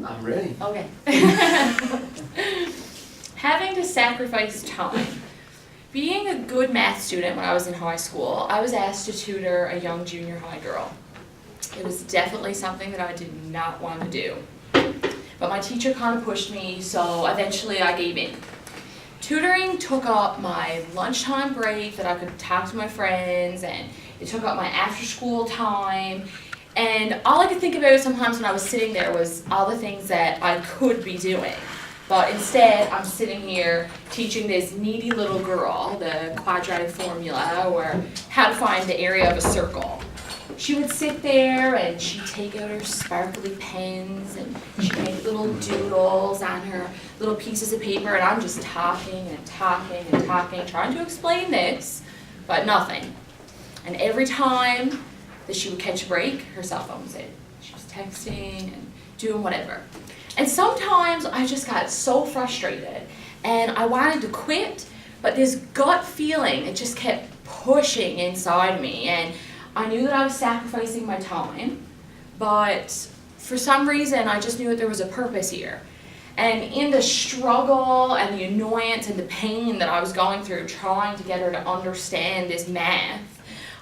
I'm ready. Okay. Having to sacrifice time. Being a good math student when I was in high school, I was asked to tutor a young junior high girl. It was definitely something that I did not want to do. But my teacher kind of pushed me, so eventually I gave in. Tutoring took up my lunchtime break that I could talk to my friends, and it took up my after-school time. And all I could think about sometimes when I was sitting there was all the things that I could be doing. But instead, I'm sitting here teaching this needy little girl the quadratic formula or how to find the area of a circle. She would sit there and she'd take out her sparkly pens and she'd make little doodles on her little pieces of paper, and I'm just talking and talking and talking, trying to explain this, but nothing. And every time that she would catch a break, her cell phone was in. She was texting and doing whatever. And sometimes I just got so frustrated and I wanted to quit, but this gut feeling, it just kept pushing inside me. And I knew that I was sacrificing my time, but for some reason I just knew that there was a purpose here. And in the struggle and the annoyance and the pain that I was going through trying to get her to understand this math,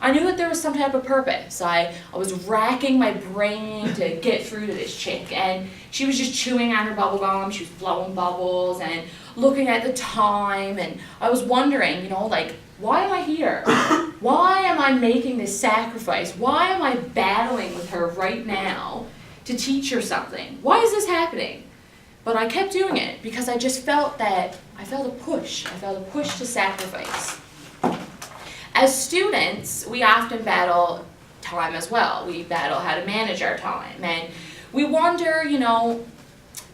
I knew that there was some type of purpose. I was racking my brain to get through to this chick, and she was just chewing on her bubble gum, she was blowing bubbles and looking at the time, and I was wondering, why am I here? Why am I making this sacrifice? Why am I battling with her right now to teach her something? Why is this happening? But I kept doing it because I just felt a push. I felt a push to sacrifice. As students, we often battle time as well. We battle how to manage our time. And we wonder,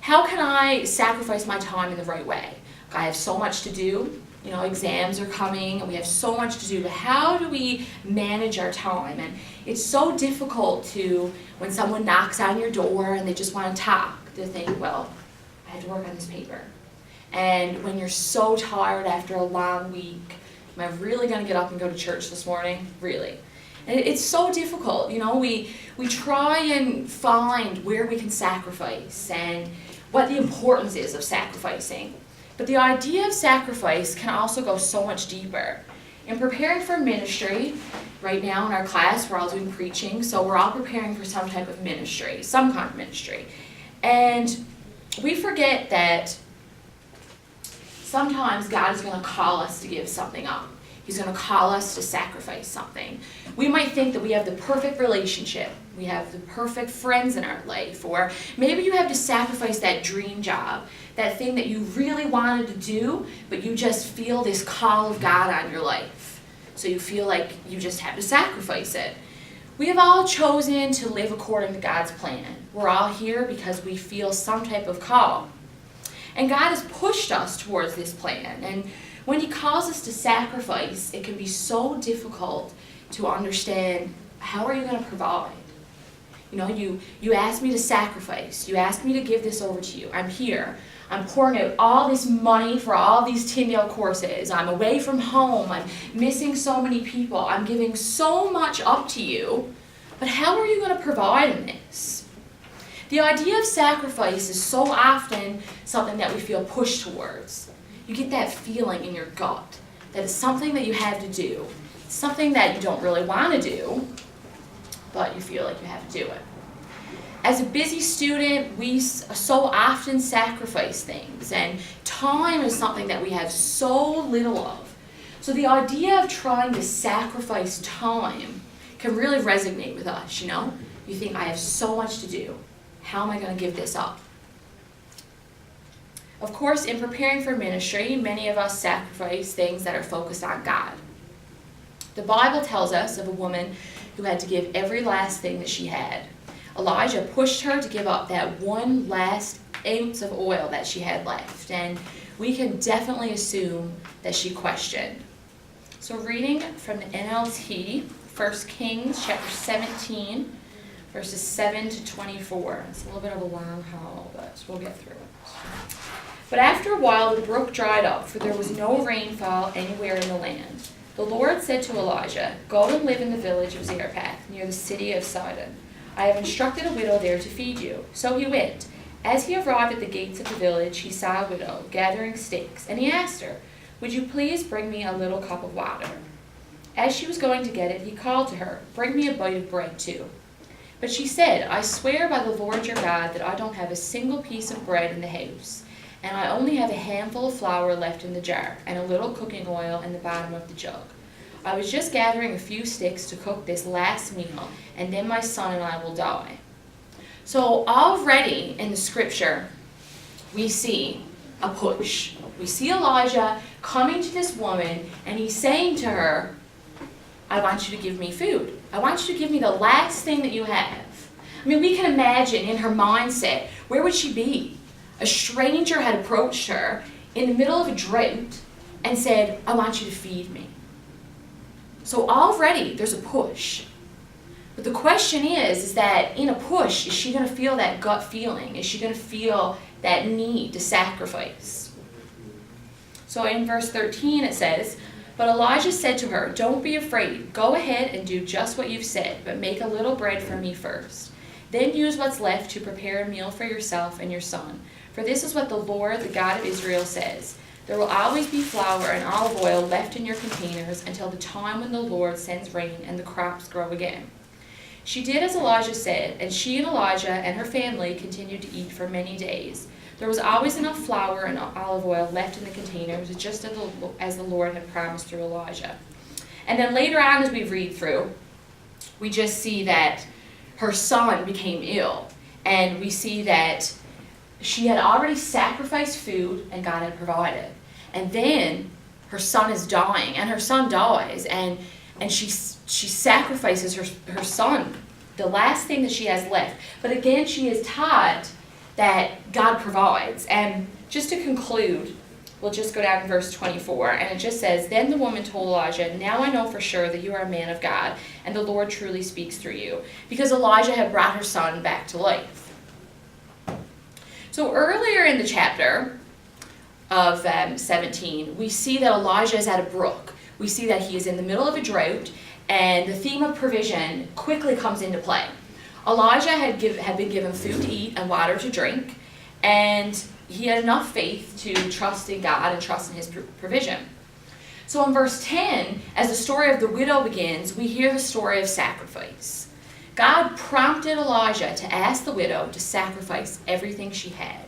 how can I sacrifice my time in the right way? I have so much to do. Exams are coming and we have so much to do, but how do we manage our time? And it's so difficult to, when someone knocks on your door and they just want to talk, to think, well, I have to work on this paper. And when you're so tired after a long week, am I really going to get up and go to church this morning? Really? And it's so difficult. We try and find where we can sacrifice and what the importance is of sacrificing. But the idea of sacrifice can also go so much deeper. In preparing for ministry, right now in our class we're all doing preaching, so we're all preparing for some type of ministry, some kind of ministry. And we forget that sometimes God is going to call us to give something up. He's going to call us to sacrifice something. We might think that we have the perfect relationship. We have the perfect friends in our life. Or maybe you have to sacrifice that dream job, that thing that you really wanted to do, but you just feel this call of God on your life. So you feel like you just have to sacrifice it. We have all chosen to live according to God's plan. We're all here because we feel some type of call. And God has pushed us towards this plan. And when He calls us to sacrifice, it can be so difficult to understand, how are you going to provide? You asked me to sacrifice. You asked me to give this over to you. I'm here. I'm pouring out all this money for all these Tyndale courses. I'm away from home. I'm missing so many people. I'm giving so much up to you. But how are you going to provide in this? The idea of sacrifice is so often something that we feel pushed towards. You get that feeling in your gut that it's something that you have to do. It's something that you don't really want to do, but you feel like you have to do it. As a busy student, we so often sacrifice things, and time is something that we have so little of. So the idea of trying to sacrifice time can really resonate with us, You think, I have so much to do. How am I going to give this up? Of course, in preparing for ministry, many of us sacrifice things that are focused on God. The Bible tells us of a woman who had to give every last thing that she had. Elijah pushed her to give up that one last ounce of oil that she had left, and we can definitely assume that she questioned. So reading from the NLT, 1 Kings chapter 17, verses 7 to 24. It's a little bit of a long haul, but we'll get through it. But after a while the brook dried up, for there was no rainfall anywhere in the land. The Lord said to Elijah, "Go and live in the village of Zarephath, near the city of Sidon. I have instructed a widow there to feed you." So he went, As he arrived at the gates of the village, he saw a widow gathering sticks, and he asked her, "Would you please bring me a little cup of water?" As she was going to get it, he called to her, "Bring me a bite of bread too." But she said, "I swear by the Lord your God that I don't have a single piece of bread in the house, and I only have a handful of flour left in the jar, and a little cooking oil in the bottom of the jug. I was just gathering a few sticks to cook this last meal, and then my son and I will die." So already in the scripture, we see a push. We see Elijah coming to this woman, and he's saying to her, "I want you to give me food. I want you to give me the last thing that you have." I mean, we can imagine in her mindset, where would she be? A stranger had approached her in the middle of a drought and said, "I want you to feed me." So already there's a push. But the question is that in a push, is she going to feel that gut feeling? Is she going to feel that need to sacrifice? So in verse 13 it says, "But Elijah said to her, 'Don't be afraid. Go ahead and do just what you've said, but make a little bread for me first. Then use what's left to prepare a meal for yourself and your son. For this is what the Lord, the God of Israel, says. There will always be flour and olive oil left in your containers until the time when the Lord sends rain and the crops grow again.' She did as Elijah said, and she and Elijah and her family continued to eat for many days. There was always enough flour and olive oil left in the containers, just as the Lord had promised through Elijah." And then later on, as we read through, we just see that her son became ill. And we see that she had already sacrificed food, and God had provided. And then her son is dying, and her son dies, and she sacrifices her son, the last thing that she has left. But again, she is taught that God provides. And just to conclude, we'll just go down to verse 24, and it just says, "Then the woman told Elijah, 'Now I know for sure that you are a man of God, and the Lord truly speaks through you,' because Elijah had brought her son back to life." So earlier in the chapter of 17, we see that Elijah is at a brook. We see that he is in the middle of a drought, and the theme of provision quickly comes into play. Elijah had been given food to eat and water to drink, and he had enough faith to trust in God and trust in his provision. So in verse 10, as the story of the widow begins, we hear the story of sacrifice. God prompted Elijah to ask the widow to sacrifice everything she had.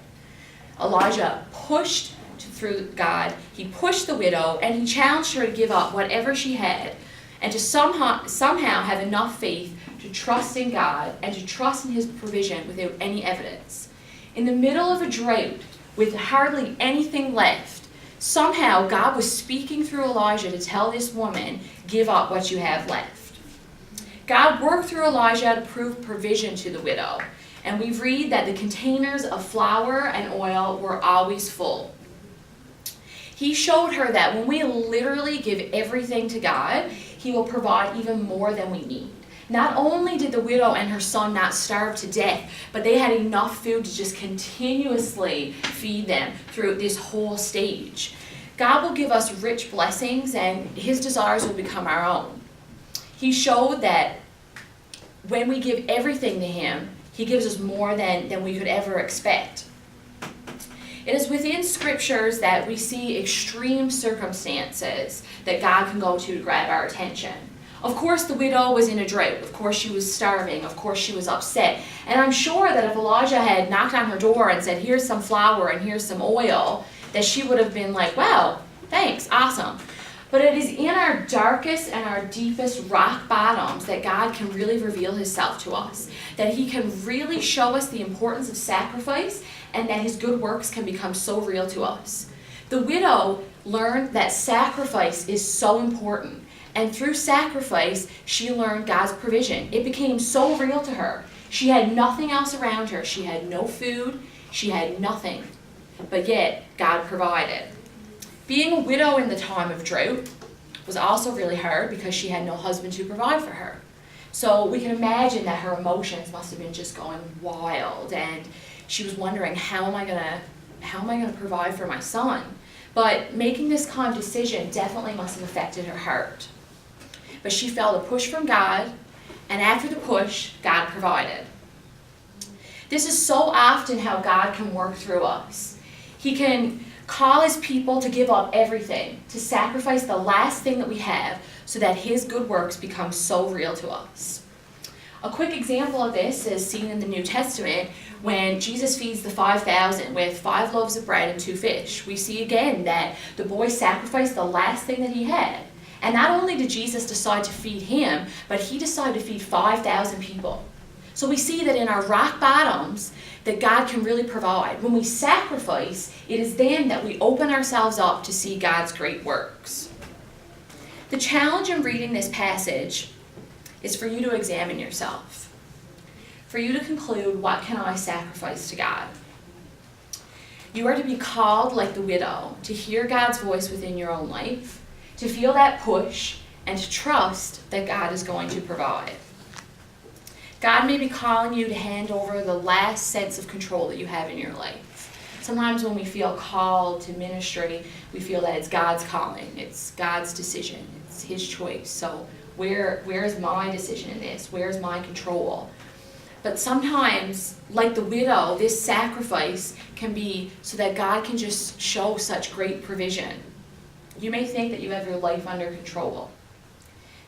Elijah pushed through God, he pushed the widow, and he challenged her to give up whatever she had and to somehow have enough faith to trust in God and to trust in his provision without any evidence. In the middle of a drought, with hardly anything left, somehow God was speaking through Elijah to tell this woman, "Give up what you have left." God worked through Elijah to prove provision to the widow, and we read that the containers of flour and oil were always full. He showed her that when we literally give everything to God, he will provide even more than we need. Not only did the widow and her son not starve to death, but they had enough food to just continuously feed them through this whole stage. God will give us rich blessings, and his desires will become our own. He showed that when we give everything to him, he gives us more than we could ever expect. It is within scriptures that we see extreme circumstances that God can go to grab our attention. Of course, the widow was in a drought. Of course, she was starving. Of course, she was upset. And I'm sure that if Elijah had knocked on her door and said, "Here's some flour and here's some oil," that she would have been like, "Wow, thanks, awesome." But it is in our darkest and our deepest rock bottoms that God can really reveal himself to us, that he can really show us the importance of sacrifice, and that his good works can become so real to us. The widow learned that sacrifice is so important, and through sacrifice, she learned God's provision. It became so real to her. She had nothing else around her. She had no food. She had nothing. But yet, God provided. Being a widow in the time of drought was also really hard because she had no husband to provide for her. So we can imagine that her emotions must have been just going wild, and she was wondering, how am I gonna provide for my son? But making this kind of decision definitely must have affected her heart. But she felt a push from God, and after the push, God provided. This is so often how God can work through us. He can call his people to give up everything, to sacrifice the last thing that we have so that his good works become so real to us. A quick example of this is seen in the New Testament when Jesus feeds the 5,000 with 5 loaves of bread and 2 fish. We see again that the boy sacrificed the last thing that he had. And not only did Jesus decide to feed him, but he decided to feed 5,000 people. So we see that in our rock bottoms, that God can really provide. When we sacrifice, it is then that we open ourselves up to see God's great works. The challenge in reading this passage is for you to examine yourself. For you to conclude, what can I sacrifice to God? You are to be called like the widow, to hear God's voice within your own life, to feel that push, and to trust that God is going to provide. God may be calling you to hand over the last sense of control that you have in your life. Sometimes when we feel called to ministry, we feel that it's God's calling, it's God's decision, it's his choice. So where is my decision in this? Where's my control? But sometimes, like the widow, this sacrifice can be so that God can just show such great provision. You may think that you have your life under control,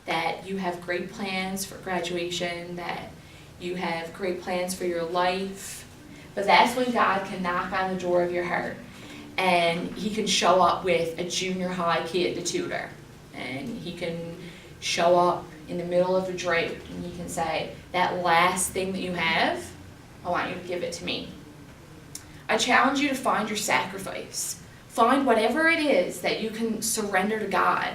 that you have great plans for graduation, that you have great plans for your life, but that's when God can knock on the door of your heart and he can show up with a junior high kid to tutor, and he can show up in the middle of a drought and he can say, that last thing that you have, I want you to give it to me. I challenge you to find your sacrifice. Find whatever it is that you can surrender to God.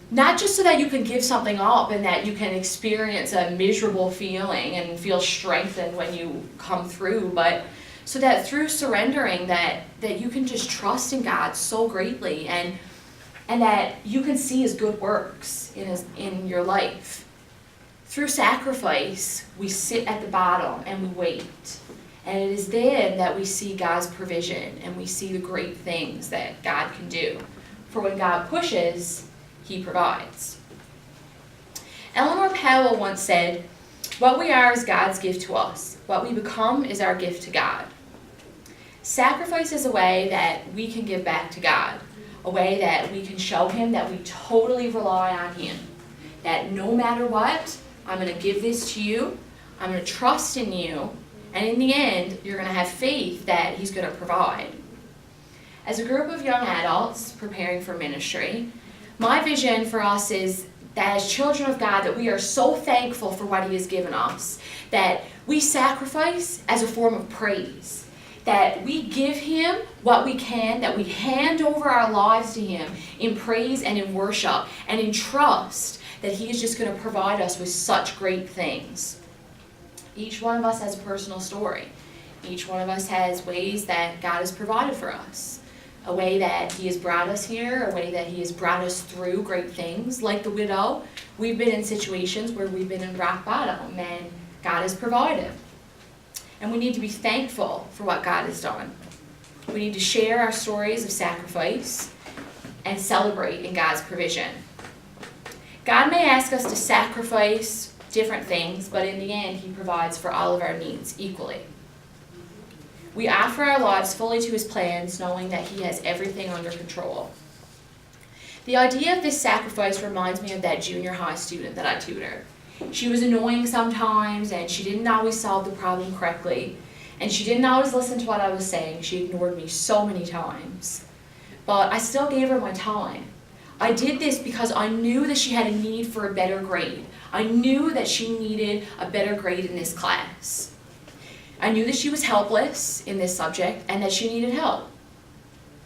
Not just so that you can give something up and that you can experience a miserable feeling and feel strengthened when you come through, but so that through surrendering that you can just trust in God so greatly and that you can see his good works in your life. Through sacrifice, we sit at the bottom and we wait. And it is then that we see God's provision and we see the great things that God can do. For when God pushes, he provides. Eleanor Powell once said, "What we are is God's gift to us. What we become is our gift to God." Sacrifice is a way that we can give back to God, a way that we can show him that we totally rely on him, that no matter what, I'm going to give this to you, I'm going to trust in you, and in the end, you're going to have faith that he's going to provide. As a group of young adults preparing for ministry, my vision for us is that as children of God, that we are so thankful for what he has given us, that we sacrifice as a form of praise, that we give him what we can, that we hand over our lives to him in praise and in worship and in trust that he is just going to provide us with such great things. Each one of us has a personal story. Each one of us has ways that God has provided for us. A way that he has brought us here, a way that he has brought us through great things. Like the widow, we've been in situations where we've been in rock bottom and God has provided. And we need to be thankful for what God has done. We need to share our stories of sacrifice and celebrate in God's provision. God may ask us to sacrifice different things, but in the end, he provides for all of our needs equally. We offer our lives fully to his plans, knowing that he has everything under control. The idea of this sacrifice reminds me of that junior high student that I tutored. She was annoying sometimes, and she didn't always solve the problem correctly, and she didn't always listen to what I was saying. She ignored me so many times. But I still gave her my time. I did this because I knew that she had a need for a better grade. I knew that she needed a better grade in this class. I knew that she was helpless in this subject and that she needed help.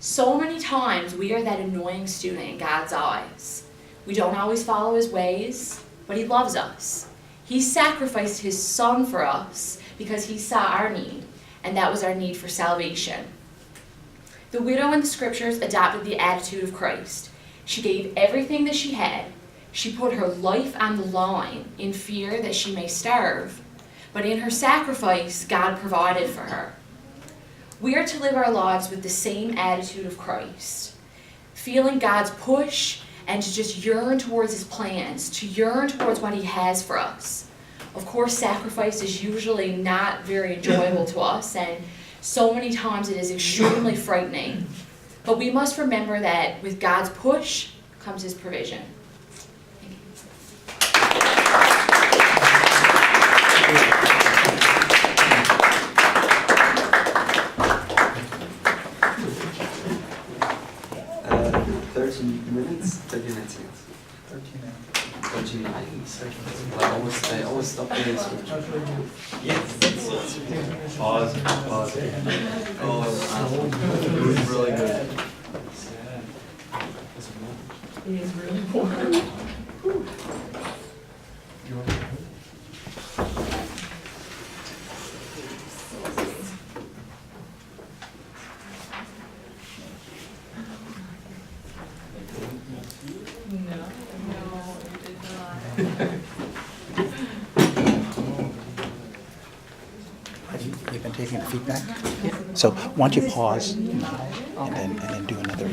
So many times we are that annoying student in God's eyes. We don't always follow his ways, but he loves us. He sacrificed his son for us because he saw our need, and that was our need for salvation. The widow in the scriptures adopted the attitude of Christ. She gave everything that she had. She put her life on the line in fear that she may starve. But in her sacrifice, God provided for her. We are to live our lives with the same attitude of Christ, feeling God's push and to just yearn towards his plans, to yearn towards what he has for us. Of course, sacrifice is usually not very enjoyable to us, and so many times it is extremely frightening. But we must remember that with God's push comes His provision. Thank you. 13 minutes, 39 seconds. 39 seconds. I always stop the switch. Yes. Pause. Oh, it was really good. It is really warm. You've been taking feedback? So why don't you pause and then do another